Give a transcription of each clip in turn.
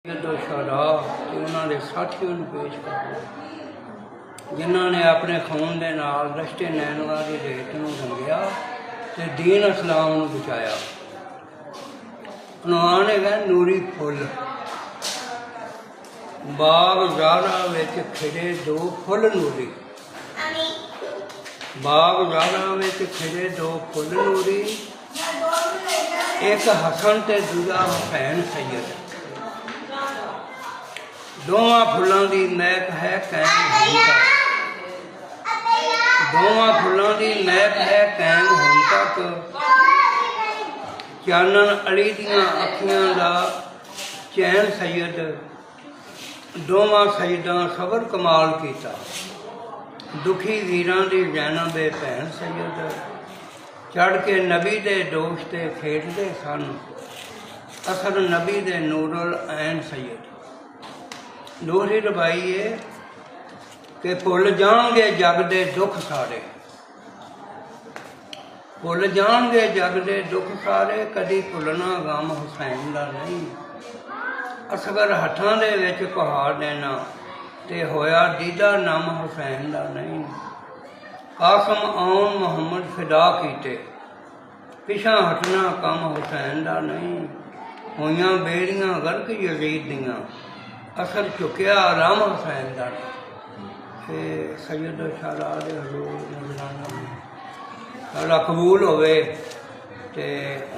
शारा उन्होंने साथियों पेश कर जिन्हों ने अपने खून के नाल रश्ते नैनवा की रेत को रंगिया तो दीन इस्लाम को बचाया। उन्होंने कहा नूरी फुल बाग ज़ारा विच खिड़े दो फुल नूरी, बाग ज़ारा विच खिड़े दो फुल नूरी, एक हसन ते दूजा हुसैन सैयद। दोवां फुलों की महक है कैम हुण तक, दोवां फुलों की महक है कैम हुण तक। चानन अली दियां अखियां दा चैन सैयद, दोवां सैयदां सबर कमाल कीता। दुखी वीरां दी जैनबे भैन सैयद, चढ़ के नबी दे दोष ते खेडदे सन। असर नबी दे नूरुल ऐन सैयद। दोहरी रवाई है कि भुल जाणगे जग दे दुख सारे, भुल जाणगे जग दे दुख सारे, कदी भुलना गम हुसैन दा नहीं। असगर हथां दे विच पहाड़ देना ते होया दीदा नम हुसैन दा नहीं। कासम आउन मुहम्मद फिदा कीते, पिछां हटना कम हुसैन दा नहीं। होइयां बेड़ियां गर्क यजीद दियां, असर चुकिया राम हुसैन का। सैयद शारा दे हजूर नजराना सारा कबूल होवे ते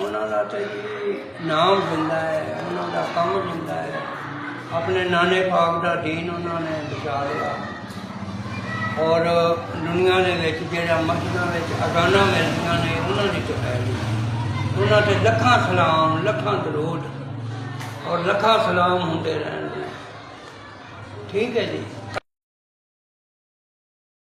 उन्हां दा ते नाम जिंदा है, उन्हां दा कम जिंदा है। अपने नाने पाक दा दीन उन्होंने बचा लिया और दुनिया दे विच जिहड़ा मस्जिदां विच अजानां मिलदियां ने उन्हां दी तो है नहीं। उन्हां ते लखां सलाम लखां दरूद और लखां सलाम हुंदे रहणगे। ठीक है जी।